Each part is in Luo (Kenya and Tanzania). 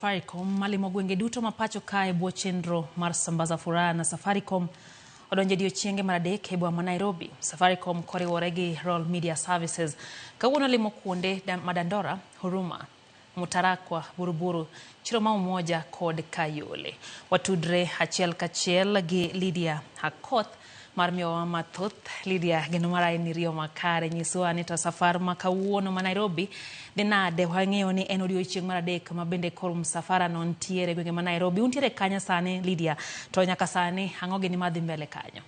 Safaricom malimo gwenge duto mapacho kae bwo chenro mar sambaza furaha na Safaricom odonje odiechienge mar adek e boma ma Nairobi. Safaricom koriwore gi Royal Media Services kawuono limo kuonde Madandora, Huruma, Mutarakwa, Buruburu, Chiro ma Umoja kod Kayole. Watudre achiel kachiel gi Lydia Hakoth mar miyowa mathoth. Lydia, geno mara en riyo makare nyiswa ni to safar ma kawuono ma Nairobi dhi nade. Wang'eyo ni en odiechieng' mar adek ma bende kor msafara no ntiere gwenge ma Nairobi. Untiere kanya sani Lydia, to nyaka sani ang'o gini madhi mbele kanyo?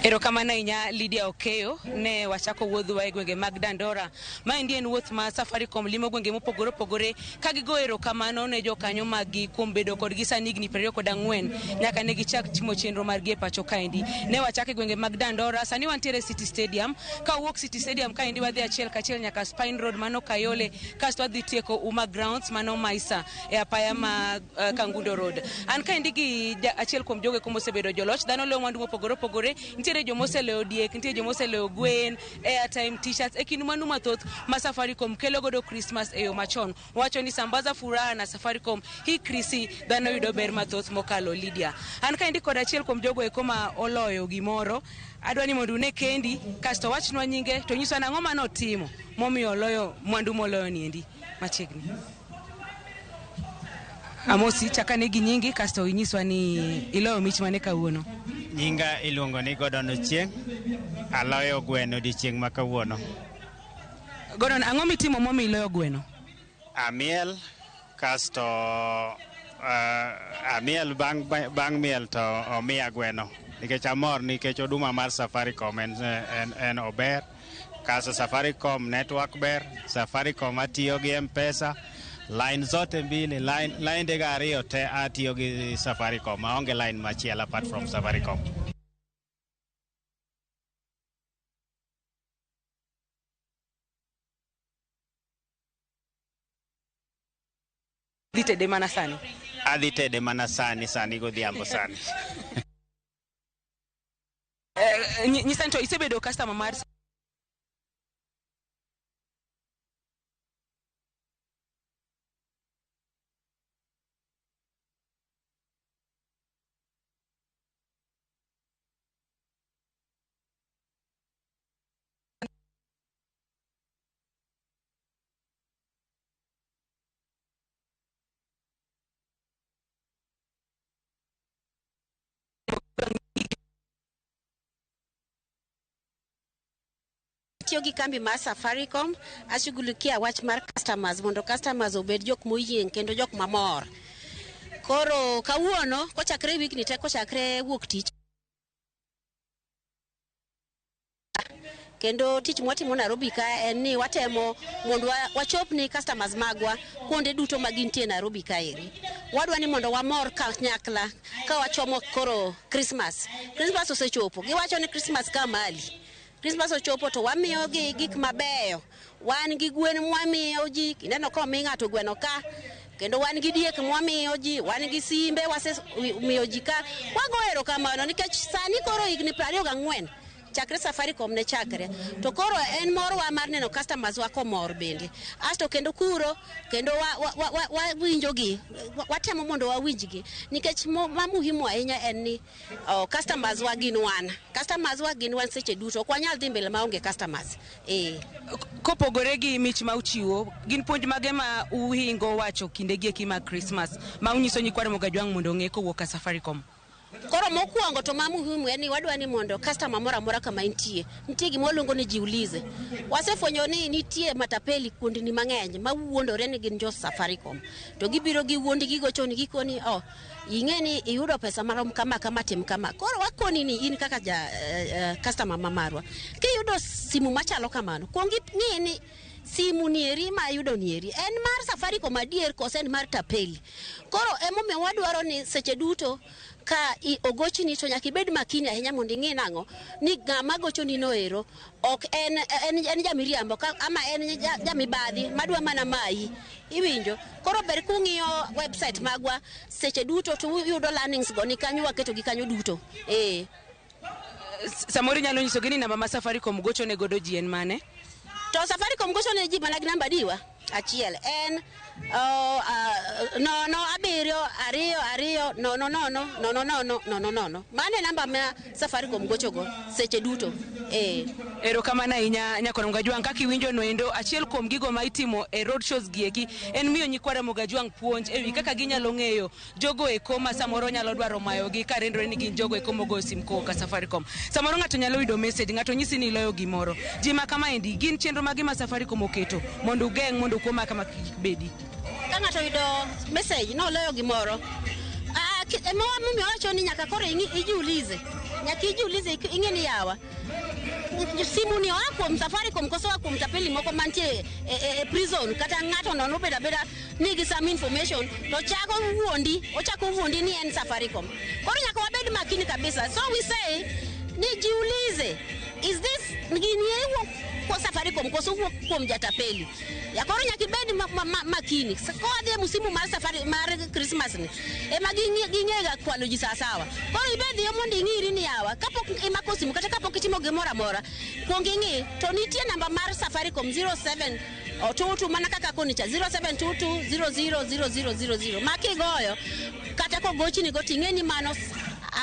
Erokamano ahinya Lydia Okeyo, ne wachako wuodhwa e gwenge mag Dandora. Maendi en wuoth ma Safaricom limo gwenge mopogore opogore ka gigo erokamano ne jokanyo maggi kuom bedo kodgi sani higni 24 nyaka ne gichak timo chenro margi e pacho kaendi. Ne wachako e gwenge mag Dandora, sani wantiere City Stadium. Ka wuok City Stadium kaendi wadhi achiel kachiel nyaka Spine Road mano Kayole, kasto wadhi tieko Uma Grounds mano Maisa e apaya ma Kangundo Road. An kaendi gi achiel kuom jogo mosebedo joloch, dhano leo mwandu mopogore opogore. Ntiere jomoseleo diek, ntiere jomoseleo gwen, airtime, t-shirts, kindu mwandu mathoth ma Safaricom kelo godo Christmas e yo machon. Wacho ni sambaza furaha na Safaricom hii krisi dhano yudo ber mathoth mokalo. Lydia, an kaendi kod achiel kuom jogo ma oloyo gimoro. Adwani mondo une kendi kasto wachnwa nyinge to nyiswa nang'o mano otimo momiyo oloyo mwandu moloyo niendi machiegni. Amosi, chakane gi nyingi kasto inyiswa ni iloyo mich mane kawuono. Nyinga iluongo ni Gordon Ochieng', aloyo gweno odiechieng' ma kawuono. Gordon, ang'o mitimo momiyo iloyo gweno? Amiel, kasto amiel bang' miel to omiya gweno. Nikech amor nikech oduma mar Safaricom en ober, kaso Safaricom network ber, Safaricom atiyo gi M-Pesa. Line zote mbili, line dega ariyo te atiyo gi Safaricom, aonge line machielo apart from Safaricom. Adhi tede mana sani? Adhi tede mana sani godhiambo sani. Nyisa to isebedo customer mar tiyo gi kambi mar Safaricom, ashughulikia wach mar customers mondo customers obed jok moyieng kendo jok mamor. Koro kawuono kochakre wigni te kochakre wuok tich kendo tich mwatimo Nairobi ka en ni watemo mondo wachop ni customers magwa kuonde duto magintie Nairobi kaeri. Wadwa ni mondo wamor kanyakla ka wachomo koro Christmas osechopo. Giwacho ni Christmas ka mali. Christmas ochopo to wamiyo gi gik mabeyo. Wan gi gwen mwamiyo ji, kineno ko mi ng'ato gweno ka. Kendo wan gi diek mwamiyo ji, wan gi simbe wasemiyo ji ka. Wago erokamano nikech sani koro higni 24 chakre Safaricom ne chakre. To koro en morwa mar neno customers wa komor bende. Asto kendo kuro, kendo wawinjogi, watemo mondo wawinjgi. Nikech muhimu ahinya en ni customers wa gin wan. Customers wa gin wan seche duto. Ok wanyal dhi mbele maonge customers. Kopogore gi mich ma uchiwo, gin puonj mage ma uhingo wacho kinde gi mag Christmas ma unyiso nyikwar Mogajwang' mondo ng'e kowuok ka Safaricom? Koro mokuongo to muhimu en ni wadwa ni mondo customer mora mora kama nitie gima waluongo ni jiulize. Wasefwenyo ni nitie matapeli kuondni mang'eny ma wuondore ni gin jo Safaricom. To gibiro gi wuondgi gochoni gikoni ing'e ni iyudo pesa marom kama tim kama. Koro wakoni ni in kaka customer mamarwa. Kiyudo simu machalo kamano, kuongi ng'e ni simu nieri ma yudo nieri en mar Safaricom adier kose en mar tapeli. Koro emomiyo wadwaro ni seche duto ka ogochni to nyaka ibed makini ahinya mondo ing'e nang'o ni ng'ama gochoni noero ok en jamiriambo ama en jamibadhi madwa mana mayi. Iwinjo? Koro ber kung'iyo website magwa seche duto to uyudo learnings go ni kanyo waketo gi kanyo duto. Samori nyalo nyiso gini namba ma Safaricom gochone godo ji en mane? To Safaricom gochone ji mana gi namba diwa. achiel en nono abiriyo ariyo ariyo nono nono nono nono nono nono. Mane namba ma Safaricom gochogo seche duto. Erokamano ahinya Nyakoro Mugajwang', kaka iwinjo noendo, achiel kuom gigo ma itimo e road shows gieki en miyo nyikwara Mugajwang' puonj ewi kaka ginyalo ng'eyo jogo eko ma samoro nyalo dwaro mayogi ka rendore ni gin jogo eko mogo sim ka Safaricom. Samoro ng'ato nyalo yudo message, ng'ato nyisi ni iloyo gimoro. Ji ma kamaendi gin chenro magi ma Safaricom oketo mondo ugeng' mondo kuo maka makibedi. Ka ng'ato yudo message no loyo gimoro, mimi wacho ni nyaka koro ijiulize, nyaka ijiulize ing'e ni yawa simu ni kuom Safaricom koso kuom tapeli moko mantie prison kata ng'ato nono beda nigi some information to ochako wuondi ni en Safaricom. Koro nyaka wabed makini kabisa. So we say ni jiulize, is this gini kwa Safaricom koso kuom jatapeli? Ya koro nyaka ibed makini. Ko adhi musimu mar safari mar Christmas ni ema ging'ega kwalo ji sawa. Koro ibed yo mondo ing'iri ni yawa kapok imako simu kata kapok itimo gimoro amora, kuong ing'i to nitie namba mar Safaricom 07 22 mana kaka konicha 0722000000 makigoyo kata kogochi ni goting'e ni mano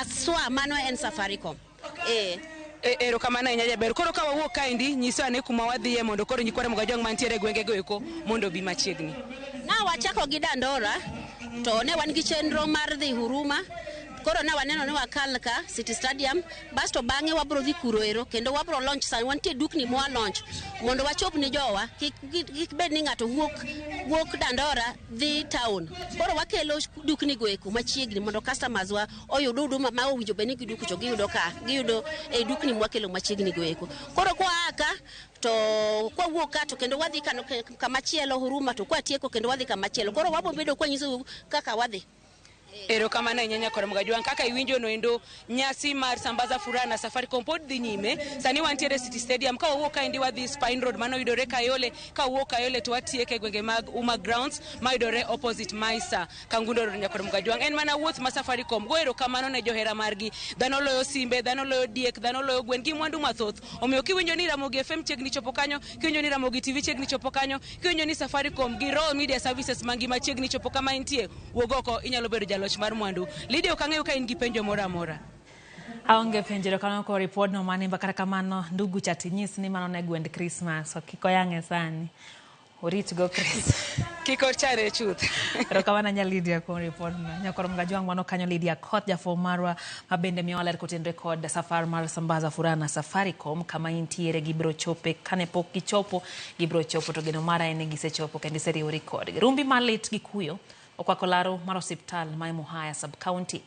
aswa mano en Safaricom. Erokamano ahinya jaber. Koro ka wawuok kaendi nyiso ane kuma wadhiye mondo koro nyikwara Mugajwang' mantiere gwengego eko mondo bi machiegni. Na wachako gi Dandora to ne wan gi chenro mar dhi Huruma. Koro na waneno ni wakal ka City Stadium, basto bang'e wabro dhi Kuroero kendo wabro launch sani wantie dukni mwa launch mondo wachop ni jowa kik bed ni ng'ato wuok Dandora dhi town. Koro wakelo dukni go eko machiegni mondo customers wa oyud huduma ma owinjo bed ni gidukucho giyudo e dukni mwakelo machiegni go eko. Koro kwa aka to kwa wuok ka to kendo wadhi kamachielo Huruma to kwa tieko kendo wadhi kamachielo. Koro wabo bedo kwa nyiso kaka wadhi. Erokamano ahinya Nyakoro Mugajwang', kaka iwinjo noendo nyasi mar Sambaza Furaha na Safaricom pod dhi nyime. Sani wantiere City Stadium, ka wawuok kaendi wadhi Spine Road mano yudore Kayole, ka wawuok Kayole to watieke gwenge mag Uma Grounds ma yudore opposite Maisa Kangundo Road. Nyakoro Mugajwang', en mana wuoth ma Safaricom go erokamano ne johera margi. Dhano loyo simbe, dhano loyo diek, dhano loyo gwen gi mwandu mathoth. Omiyo kiwinjo ni Ramogi FM chiegni chopo kanyo, kiwinjo ni Ramogi TV chiegni chopo kanyo, kiwinjo ni Safaricom gi Royal Media Services mangima chiegni chopo kama intie, wuogoko inyalo bedo jaloch mar mwandu. Lydia okang'eyo ka in gi penjo moro amora. Aonge penjo kano ko report no mane mbakara kamano ndugu chatinyis ni mano ne gwend Christmas kiko yange sani orit go Chris kiko chare chuth. Erokamano nya Lydia ko report no. Nyakoro Mugajwang' mano kanyo Lydia Koth jafo marwa mabende miyo ler koten record safar mar Sambaza Furaha na Safaricom kama intiere gibro chope kane pok gichopo gibro chopo to geno mara ene gisechopo kendo seri record rumbi malit gi kuyo okwako laro mar osiptal ma Muhaya sub county